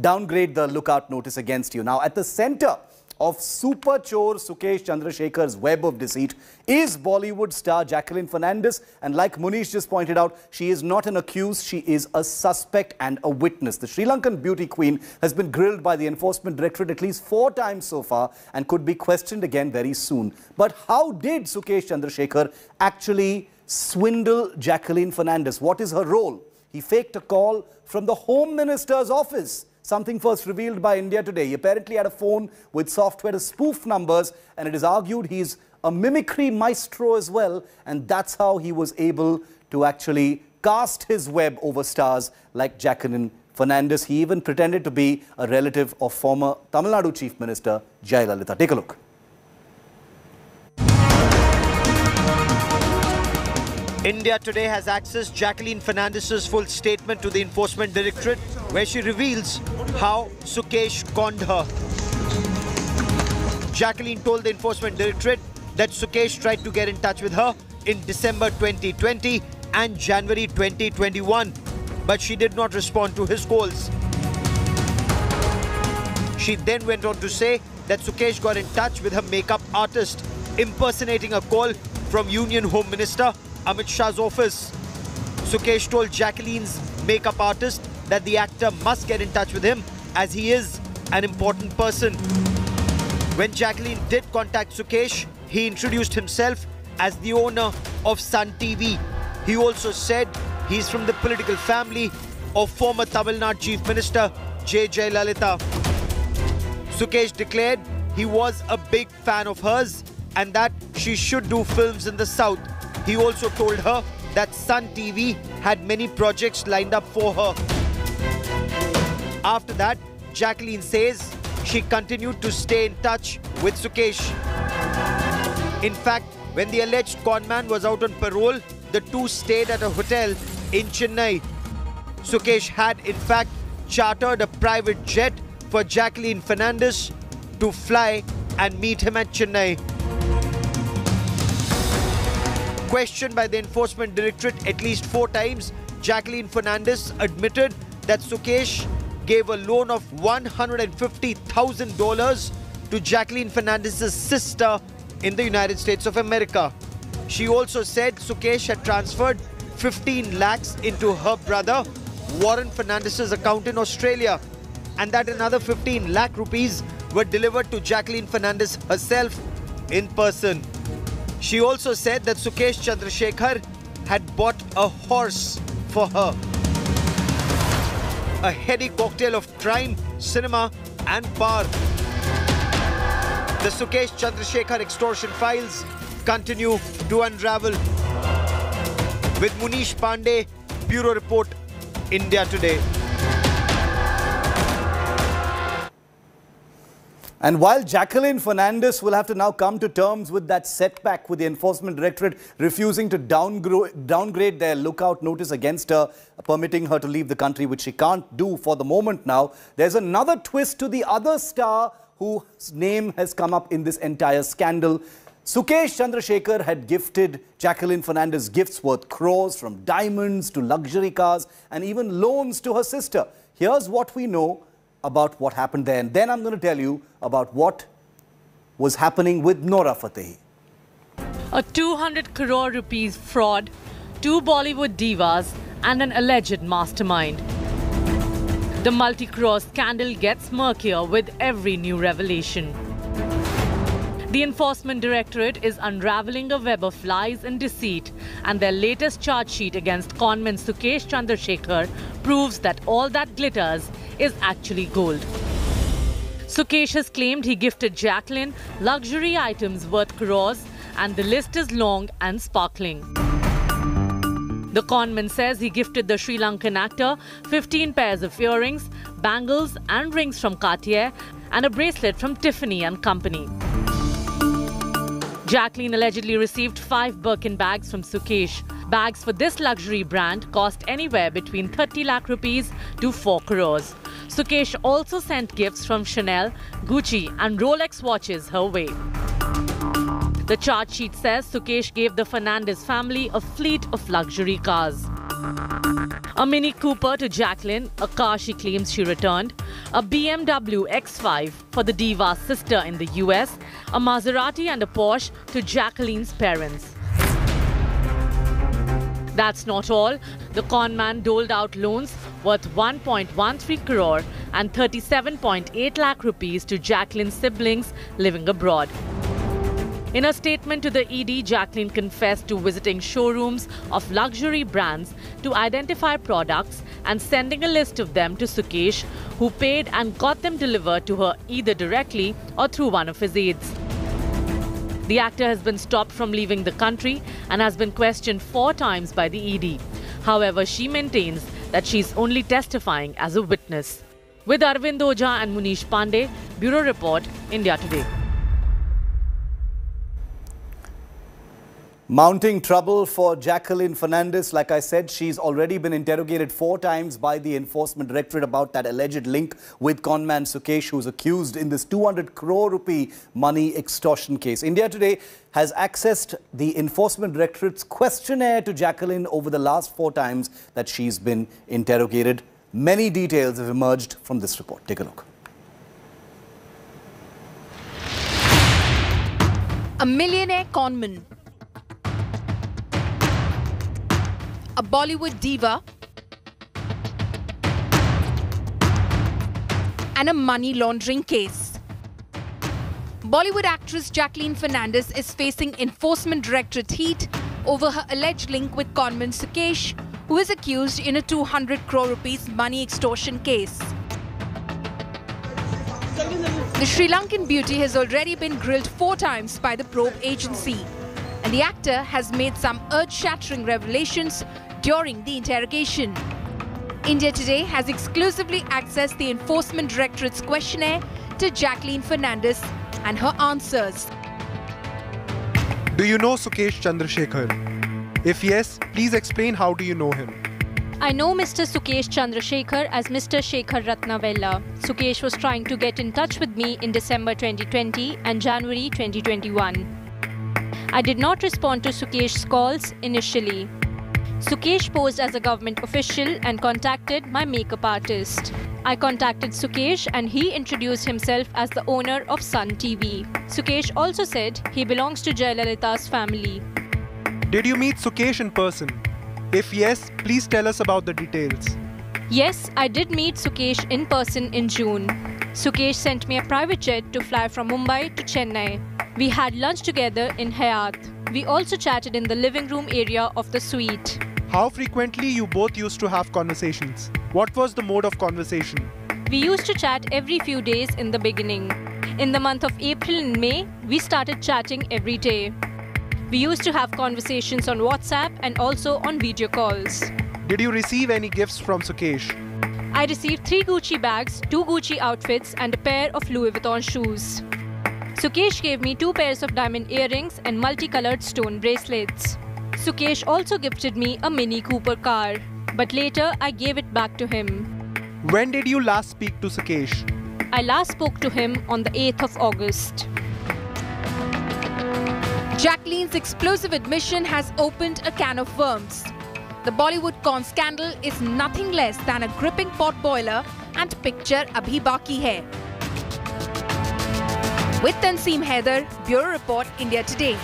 Downgrade the lookout notice against you. Now, at the center of super chore Sukesh Chandrashekhar's web of deceit is Bollywood star Jacqueline Fernandez. And like Munish just pointed out, she is not an accused, she is a suspect and a witness. The Sri Lankan beauty queen has been grilled by the Enforcement Directorate at least 4 times so far and could be questioned again very soon. But how did Sukesh Chandrashekar actually swindle Jacqueline Fernandez? What is her role? He faked a call from the Home Minister's office. Something first revealed by India Today. He apparently had a phone with software to spoof numbers, and it is argued he's a mimicry maestro as well, and that's how he was able to actually cast his web over stars like Jacqueline Fernandez. He even pretended to be a relative of former Tamil Nadu Chief Minister Jayalalitha. Take a look. India Today has accessed Jacqueline Fernandez's full statement to the Enforcement Directorate, where she reveals how Sukesh conned her. Jacqueline told the Enforcement Directorate that Sukesh tried to get in touch with her in December 2020 and January 2021, but she did not respond to his calls. She then went on to say that Sukesh got in touch with her makeup artist, impersonating a call from Union Home Minister Amit Shah's office. Sukesh told Jacqueline's makeup artist that the actor must get in touch with him as he is an important person. When Jacqueline did contact Sukesh, he introduced himself as the owner of Sun TV. He also said he's from the political family of former Tamil Nadu Chief Minister Jayalalitha. Sukesh declared he was a big fan of hers and that she should do films in the South. He also told her that Sun TV had many projects lined up for her. After that, Jacqueline says she continued to stay in touch with Sukesh. In fact, when the alleged conman was out on parole, the two stayed at a hotel in Chennai. Sukesh had in fact chartered a private jet for Jacqueline Fernandez to fly and meet him at Chennai. Questioned by the Enforcement Directorate at least 4 times, Jacqueline Fernandez admitted that Sukesh gave a loan of $150,000 to Jacqueline Fernandez's sister in the United States of America. She also said Sukesh had transferred 15 lakhs into her brother Warren Fernandez's account in Australia, and that another 15 lakh rupees were delivered to Jacqueline Fernandez herself in person. She also said that Sukesh Chandrashekar had bought a horse for her. A heady cocktail of crime, cinema and power. The Sukesh Chandrashekar extortion files continue to unravel. With Munish Pandey, Bureau Report, India Today. And while Jacqueline Fernandez will have to now come to terms with that setback with the Enforcement Directorate refusing to downgrade their lookout notice against her, permitting her to leave the country, which she can't do for the moment now, there's another twist to the other star whose name has come up in this entire scandal. Sukesh Chandrashekar had gifted Jacqueline Fernandez gifts worth crores, from diamonds to luxury cars and even loans to her sister. Here's what we know about what happened there, and then I'm going to tell you about what was happening with Nora Fatehi. A 200 crore rupees fraud, 2 Bollywood divas and an alleged mastermind. The multi-crore scandal gets murkier with every new revelation. The Enforcement Directorate is unravelling a web of lies and deceit, and their latest charge sheet against Conman Sukesh Chandrashekar proves that all that glitters is actually gold. Sukesh has claimed he gifted Jacqueline luxury items worth crores, and the list is long and sparkling. The conman says he gifted the Sri Lankan actor 15 pairs of earrings, bangles and rings from Cartier and a bracelet from Tiffany & Company. Jacqueline allegedly received 5 Birkin bags from Sukesh. Bags for this luxury brand cost anywhere between 30 lakh rupees to 4 crores. Sukesh also sent gifts from Chanel, Gucci and Rolex watches her way. The charge sheet says Sukesh gave the Fernandez family a fleet of luxury cars. A Mini Cooper to Jacqueline, a car she claims she returned. A BMW X5 for the diva's sister in the US. A Maserati and a Porsche to Jacqueline's parents. That's not all. The conman doled out loans worth 1.13 crore and 37.8 lakh rupees to Jacqueline's siblings living abroad. In a statement to the ED, Jacqueline confessed to visiting showrooms of luxury brands to identify products and sending a list of them to Sukesh, who paid and got them delivered to her either directly or through one of his aides. The actor has been stopped from leaving the country and has been questioned 4 times by the ED. However, she maintains that she's only testifying as a witness. With Arvind Oja and Munish Pandey, Bureau Report, India Today. Mounting trouble for Jacqueline Fernandez. Like I said, she's already been interrogated 4 times by the Enforcement Directorate about that alleged link with Conman Sukesh, who's accused in this 200 crore rupee money extortion case. India Today has accessed the Enforcement Directorate's questionnaire to Jacqueline over the last 4 times that she's been interrogated. Many details have emerged from this report. Take a look. A millionaire conman, a Bollywood diva, and a money laundering case. Bollywood actress Jacqueline Fernandez is facing Enforcement Directorate heat over her alleged link with Conman Sukesh, who is accused in a 200 crore rupees money extortion case. The Sri Lankan beauty has already been grilled 4 times by the probe agency, and the actor has made some earth-shattering revelations during the interrogation. India Today has exclusively accessed the Enforcement Directorate's questionnaire to Jacqueline Fernandez and her answers. Do you know Sukesh Chandrashekar? If yes, please explain how do you know him? I know Mr. Sukesh Chandrashekar as Mr. Shekhar Ratnavella. Sukesh was trying to get in touch with me in December 2020 and January 2021. I did not respond to Sukesh's calls initially. Sukesh posed as a government official and contacted my makeup artist. I contacted Sukesh and he introduced himself as the owner of Sun TV. Sukesh also said he belongs to Jayalalitha's family. Did you meet Sukesh in person? If yes, please tell us about the details. Yes, I did meet Sukesh in person in June. Sukesh sent me a private jet to fly from Mumbai to Chennai. We had lunch together in Hayat. We also chatted in the living room area of the suite. How frequently you both used to have conversations? What was the mode of conversation? We used to chat every few days in the beginning. In the month of April and May, we started chatting every day. We used to have conversations on WhatsApp and also on video calls. Did you receive any gifts from Sukesh? I received 3 Gucci bags, 2 Gucci outfits and a pair of Louis Vuitton shoes. Sukesh gave me 2 pairs of diamond earrings and multicolored stone bracelets. Sukesh also gifted me a Mini Cooper car, but later I gave it back to him. When did you last speak to Sukesh? I last spoke to him on the 8th of August. Jacqueline's explosive admission has opened a can of worms. The Bollywood con scandal is nothing less than a gripping potboiler, and picture abhi baki hai. With Tanseem Haider, Bureau Report, India Today.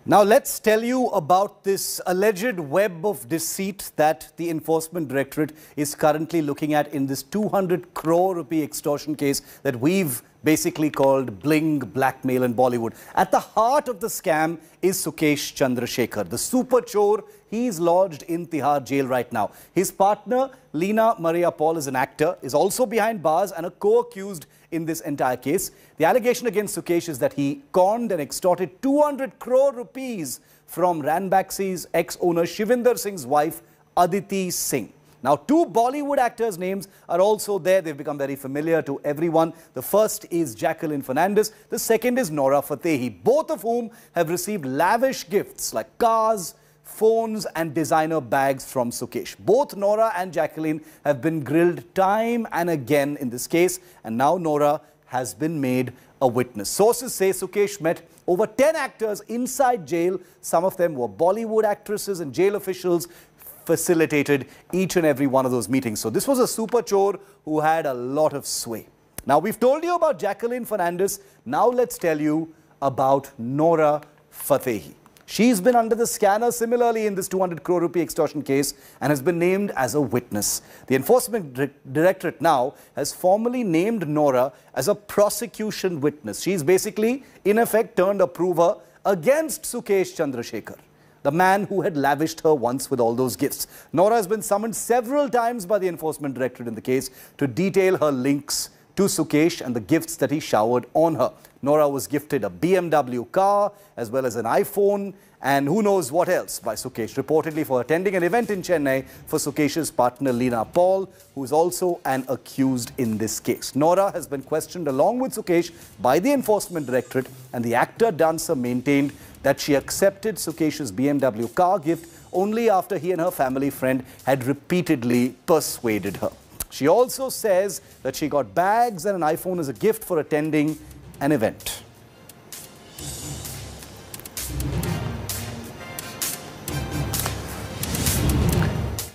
Now let's tell you about this alleged web of deceit that the Enforcement Directorate is currently looking at in this 200 crore rupee extortion case that we've basically called bling blackmail in Bollywood. At the heart of the scam is Sukesh Chandrashekar, the super chore. He's lodged in Tihar jail right now. His partner, Leena Maria Paul, is an actor, is also behind bars and a co-accused in this entire case. The allegation against Sukesh is that he conned and extorted 200 crore rupees from Ranbaxy's ex-owner Shivinder Singh's wife, Aditi Singh. Now, 2 Bollywood actors' names are also there. They've become very familiar to everyone. The first is Jacqueline Fernandez. The second is Nora Fatehi, both of whom have received lavish gifts like cars, phones and designer bags from Sukesh. Both Nora and Jacqueline have been grilled time and again in this case, and now Nora has been made a witness. Sources say Sukesh met over 10 actors inside jail. Some of them were Bollywood actresses, and jail officials facilitated each and every one of those meetings. So this was a super chore who had a lot of sway. Now, we've told you about Jacqueline Fernandez. Now let's tell you about Nora Fatehi. She's been under the scanner similarly in this 200 crore rupee extortion case and has been named as a witness. The Enforcement Directorate now has formally named Nora as a prosecution witness. She's basically, in effect, turned a prover against Sukesh Chandrashekar, the man who had lavished her once with all those gifts. Nora has been summoned several times by the Enforcement Directorate in the case to detail her links to Sukesh and the gifts that he showered on her. Nora was gifted a BMW car as well as an iPhone and who knows what else by Sukesh, reportedly for attending an event in Chennai for Sukesh's partner Leena Paul, who is also an accused in this case. Nora has been questioned along with Sukesh by the Enforcement Directorate, and the actor-dancer maintained that she accepted Sukesh's BMW car gift only after he and her family friend had repeatedly persuaded her. She also says that she got bags and an iPhone as a gift for attending an event.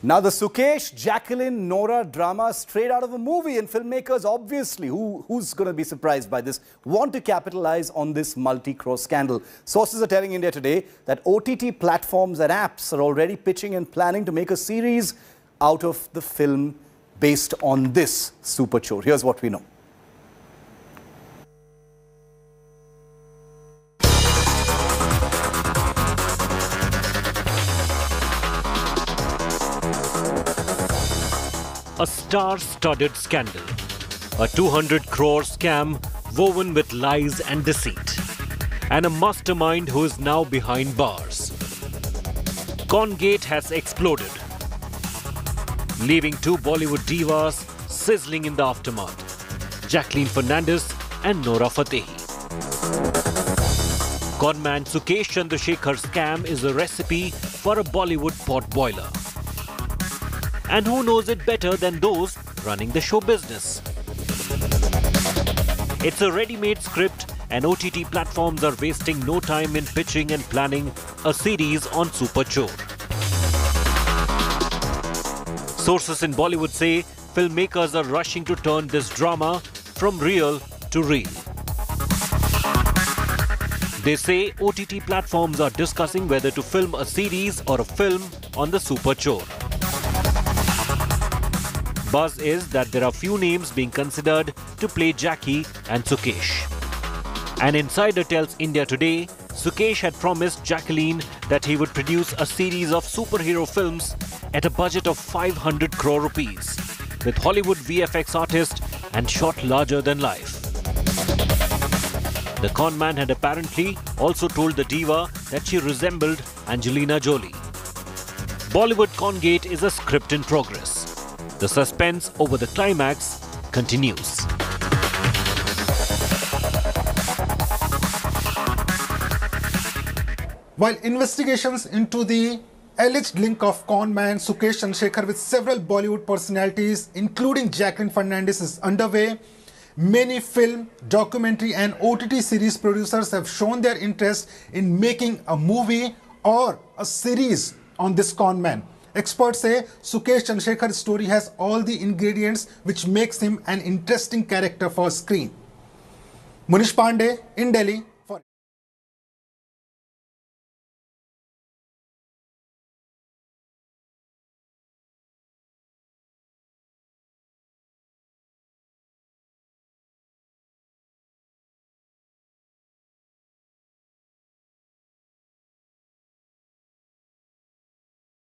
Now, the Sukesh, Jacqueline, Nora drama straight out of a movie, and filmmakers obviously, who's going to be surprised by this, want to capitalize on this multi-crore scandal. Sources are telling India Today that OTT platforms and apps are already pitching and planning to make a series out of the film based on this super chore. Here's what we know. A star-studded scandal, a 200 crore scam woven with lies and deceit, and a mastermind who is now behind bars. Congate has exploded, leaving two Bollywood divas sizzling in the aftermath, Jacqueline Fernandez and Nora Fatehi. Conman Sukesh Chandrashekar scam is a recipe for a Bollywood potboiler. And who knows it better than those running the show business? It's a ready-made script, and OTT platforms are wasting no time in pitching and planning a series on Super Chore. Sources in Bollywood say filmmakers are rushing to turn this drama from real to real. They say OTT platforms are discussing whether to film a series or a film on the Super Chore. Buzz is that there are few names being considered to play Jackie and Sukesh. An insider tells India Today, Sukesh had promised Jacqueline that he would produce a series of superhero films at a budget of 500 crore rupees, with Hollywood VFX artists and shot larger than life. The conman had apparently also told the diva that she resembled Angelina Jolie. Bollywood Congate is a script in progress. The suspense over the climax continues. While investigations into the alleged link of conman Sukesh Chandrashekar with several Bollywood personalities, including Jacqueline Fernandez, is underway, many film, documentary and OTT series producers have shown their interest in making a movie or a series on this conman. Experts say Sukesh Chandrashekhar's story has all the ingredients which makes him an interesting character for screen. Munish Pandey in Delhi.